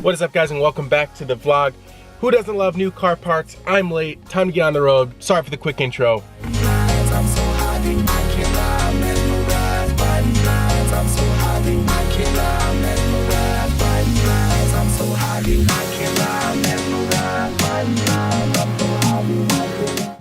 What is up, guys, and welcome back to the vlog. Who doesn't love new car parts? I'm late, time to get on the road. Sorry for the quick intro.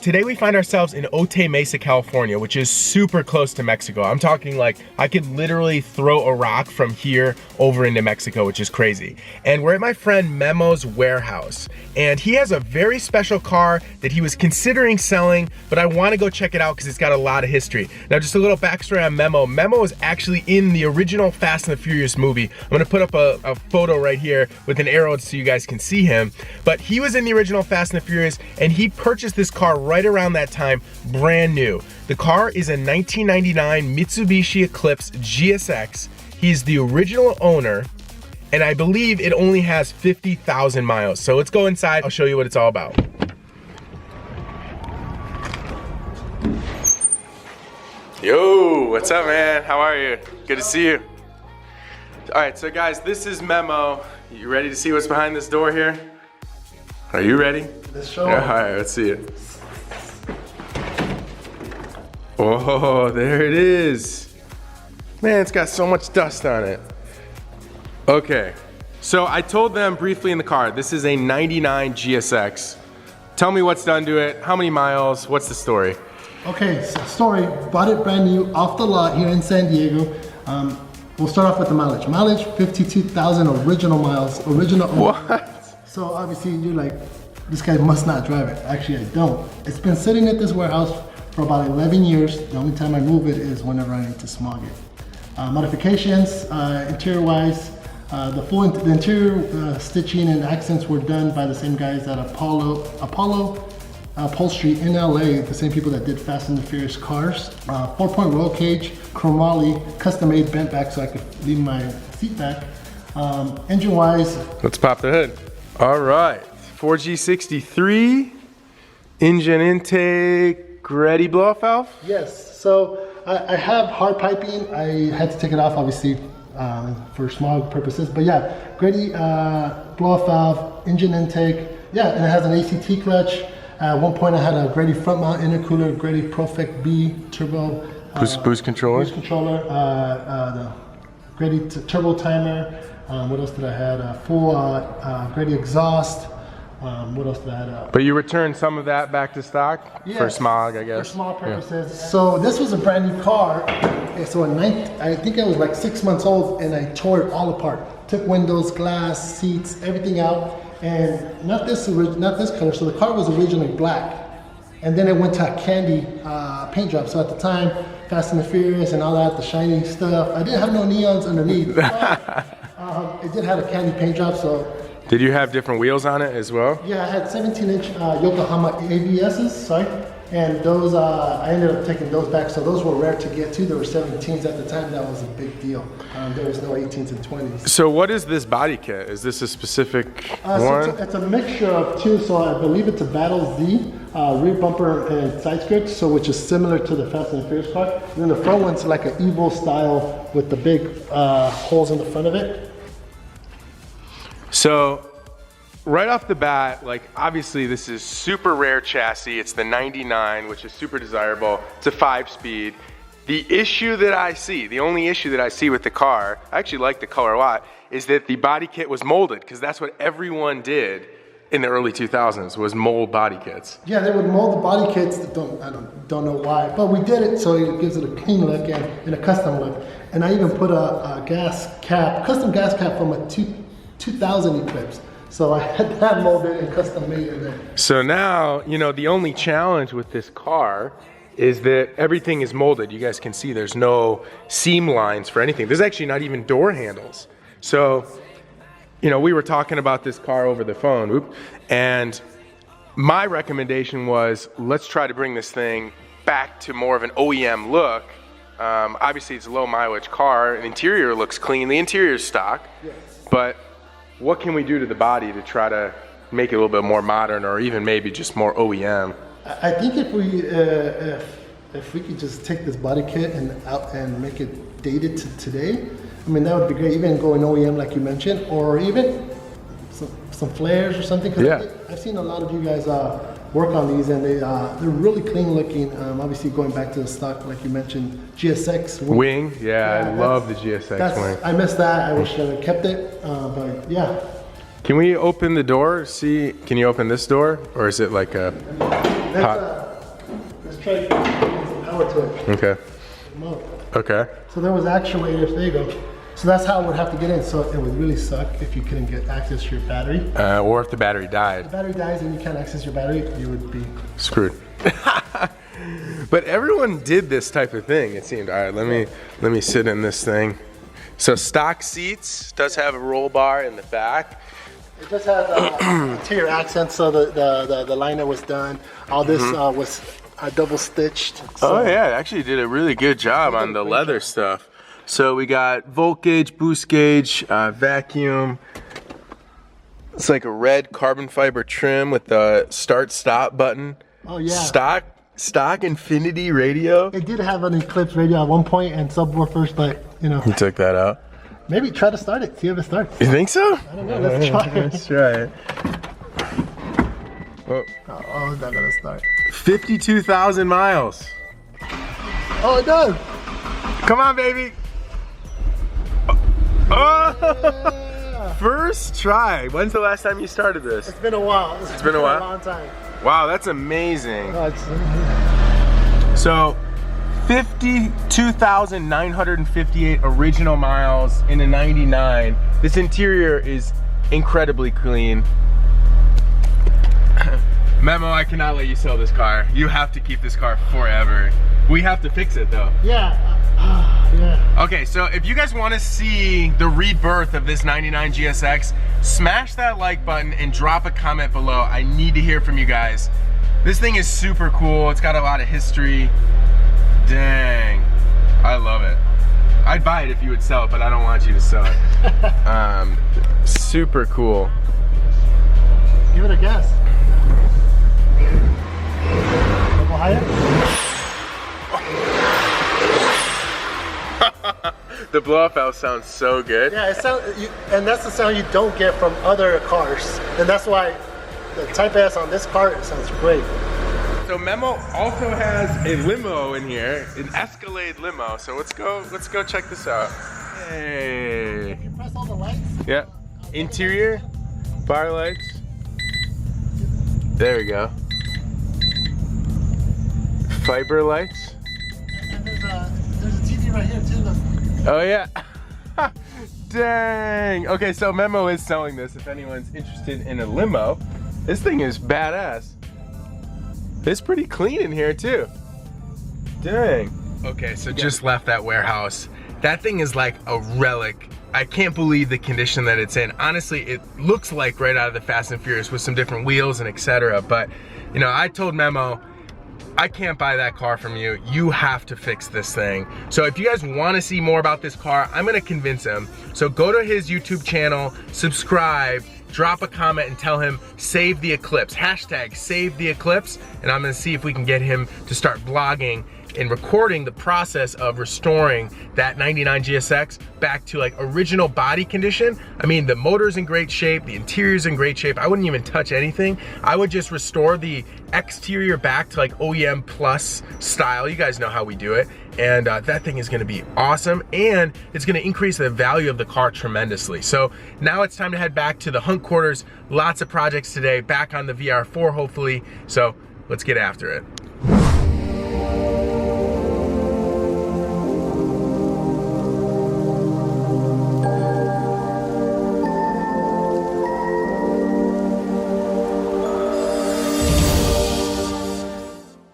Today we find ourselves in Otay Mesa, California, which is super close to Mexico. I'm talking like I could literally throw a rock from here over into Mexico, which is crazy. And we're at my friend Memo's warehouse. And he has a very special car that he was considering selling, but I want to go check it out because it's got a lot of history. Now, just a little backstory on Memo. Memo is actually in the original Fast and the Furious movie. I'm going to put up a photo right here with an arrow so you guys can see him. But he was in the original Fast and the Furious, and he purchased this car right around that time, brand new. The car is a 1999 Mitsubishi Eclipse Gsx. He's the original owner, and I believe it only has 50,000 miles. So let's go inside, I'll show you what it's all about. Yo, what's up, man? How are you? Good to see you. All right, so guys, this is Memo. You ready to see what's behind this door here? Are you ready? Let's show yeah, all right, let's see it. Oh, there it is. Man, it's got so much dust on it. Okay, so I told them briefly in the car, this is a 99 GSX. Tell me what's done to it, how many miles, what's the story? Okay, so story, bought it brand new off the lot here in San Diego. We'll start off with the mileage. Mileage, 52,000 original miles, original. What? So obviously you're like, this guy must not drive it. Actually, I don't. It's been sitting at this warehouse for about 11 years. The only time I move it is whenever I need to smog it. Modifications, interior-wise, the interior stitching and accents were done by the same guys at Apollo Upholstery in LA, the same people that did Fast and the Furious cars. 4-point roll cage, chromoly, custom-made bent back so I could leave my seat back. Engine-wise, let's pop the hood. All right, 4G63, engine intake, ready blow-off valve? Yes, so I have hard piping. I had to take it off, obviously, for smog purposes. But yeah, Grady blow-off valve, engine intake. Yeah, and it has an ACT clutch. At one point I had a Grady front mount intercooler, Grady Profect B turbo. Boost controller? Boost controller, the Grady turbo timer. What else did I have? Full Grady exhaust. What else did I have? But you returned some of that back to stock? Yes, for smog, I guess. For smog purposes. Yeah. So this was a brand new car. So I think I was like 6 months old, and I tore it all apart. Took windows, glass, seats, everything out. And not this color, so the car was originally black. And then it went to a candy paint job. So at the time, Fast and the Furious and all that, the shiny stuff. I didn't have no neons underneath. But, it did have a candy paint job, so. Did you have different wheels on it as well? Yeah, I had 17-inch Yokohama ABSs, sorry. And those, I ended up taking those back, so those were rare to get to. There were 17s at the time, that was a big deal. There was no 18s and 20s. So what is this body kit? Is this a specific one? So it's a mixture of two, so I believe it's a Battle Z, rear bumper and side skirts, so which is similar to the Fast and the Furious car. And then the front one's like an Evo style with the big holes in the front of it. So, right off the bat, like obviously this is super rare chassis. It's the 99, which is super desirable. It's a 5-speed. The issue that I see, the only issue that I see with the car, I actually like the color a lot, is that the body kit was molded, because that's what everyone did in the early 2000s, was mold body kits. Yeah, they would mold the body kits. I don't know why, but we did it so it gives it a clean look and a custom look. And I even put a gas cap, custom gas cap from a 2000 Eclipse. So I had that molded and custom made in there. So now, you know, the only challenge with this car is that everything is molded. You guys can see there's no seam lines for anything. There's actually not even door handles. So, you know, we were talking about this car over the phone, and my recommendation was, let's try to bring this thing back to more of an OEM look. Obviously it's a low mileage car, the interior looks clean, the interior is stock, yes. But what can we do to the body to try to make it a little bit more modern, or even maybe just more OEM? I think if we could just take this body kit and make it dated to today, I mean, that would be great. Even going OEM like you mentioned, or even some flares or something. 'Cause Yeah. I've seen a lot of you guys work on these, and they're really clean looking. Obviously, going back to the stock, like you mentioned, GSX Wing, yeah, I love the GSX wing. I missed that. I wish I had kept it, but yeah. Can we open the door? See, can you open this door, or is it like a Let's try to get some power to it. Okay. Okay. So there was actuators. There you go. So that's how it would have to get in. So it would really suck if you couldn't get access to your battery. Or if the battery died. If the battery dies and you can't access your battery, you would be screwed. But everyone did this type of thing, it seemed. All right, let me sit in this thing. So stock seats, does have a roll bar in the back. It just has interior accents, so the liner was done. All this was double stitched. So. Oh yeah, actually did a really good job on the leather stuff. So we got volt gauge, boost gauge, vacuum. It's like a red carbon fiber trim with the start stop button. Oh yeah. Stock Infinity radio. It did have an Eclipse radio at one point and subwoofers, but you know. You took that out. Maybe try to start it. See if it starts. You think so? I don't know. Let's try it. Let's try it. Oh, it's not gonna start. 52,000 miles. Oh, it does. Come on, baby. Oh! Yeah. First try. When's the last time you started this? It's been a while. It's been a while? A long time. Wow, that's amazing. Oh, So, 52,958 original miles in a 99. This interior is incredibly clean. Memo, I cannot let you sell this car. You have to keep this car forever. We have to fix it though. Yeah. Yeah. Okay, so if you guys want to see the rebirth of this 99 GSX, smash that like button and drop a comment below. I need to hear from you guys. This thing is super cool. It's got a lot of history. Dang, I love it. I'd buy it if you would sell it, but I don't want you to sell it. Super cool. Give it a guess. Go higher? The blow-off valve sounds so good. Yeah, and that's the sound you don't get from other cars, and that's why the Type S on this car sounds great. So Memo also has a limo in here, an Escalade limo. So let's go check this out. Hey. You press all the lights? Yeah. Interior, fire lights. There we go. Fiber lights. And there's a TV right here too. Look. Oh yeah. Dang. Okay, so Memo is selling this if anyone's interested in a limo. This thing is badass. It's pretty clean in here too. Dang. Okay, so just left that warehouse. That thing is like a relic. I can't believe the condition that it's in. Honestly, it looks like right out of the Fast and Furious with some different wheels and etc. But, you know, I told Memo, I can't buy that car from you. You have to fix this thing. So if you guys want to see more about this car, I'm gonna convince him. So go to his YouTube channel, subscribe, drop a comment and tell him save the Eclipse, hashtag save the Eclipse, and I'm gonna see if we can get him to start vlogging and recording the process of restoring that 99 GSX back to like original body condition. I mean, the motor's in great shape, the interior's in great shape. I wouldn't even touch anything. I would just restore the exterior back to like OEM plus style. You guys know how we do it. And that thing is gonna be awesome, and it's gonna increase the value of the car tremendously. So now it's time to head back to the hunt quarters. Lots of projects today, back on the VR4 hopefully. So let's get after it.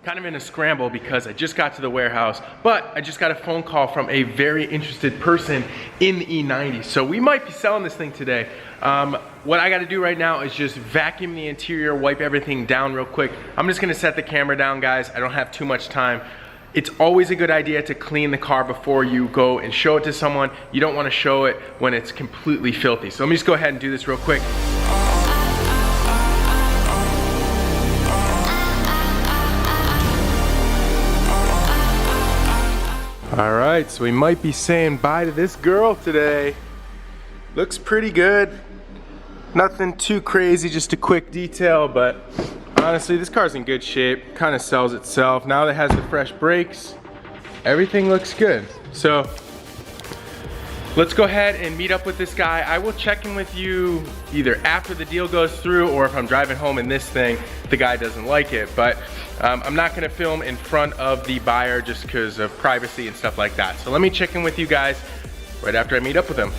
Kind of in a scramble because I just got to the warehouse, but I just got a phone call from a very interested person in the E90. So we might be selling this thing today. What I gotta do right now is just vacuum the interior, wipe everything down real quick. I'm just gonna set the camera down, guys. I don't have too much time. It's always a good idea to clean the car before you go and show it to someone. You don't wanna show it when it's completely filthy. So let me just go ahead and do this real quick. All right, so we might be saying bye to this girl today. Looks pretty good. Nothing too crazy, just a quick detail, but honestly, this car's in good shape. Kind of sells itself. Now that it has the fresh brakes, everything looks good. So let's go ahead and meet up with this guy. I will check in with you either after the deal goes through or if I'm driving home in this thing, the guy doesn't like it. But I'm not gonna film in front of the buyer just because of privacy and stuff like that. So let me check in with you guys right after I meet up with him.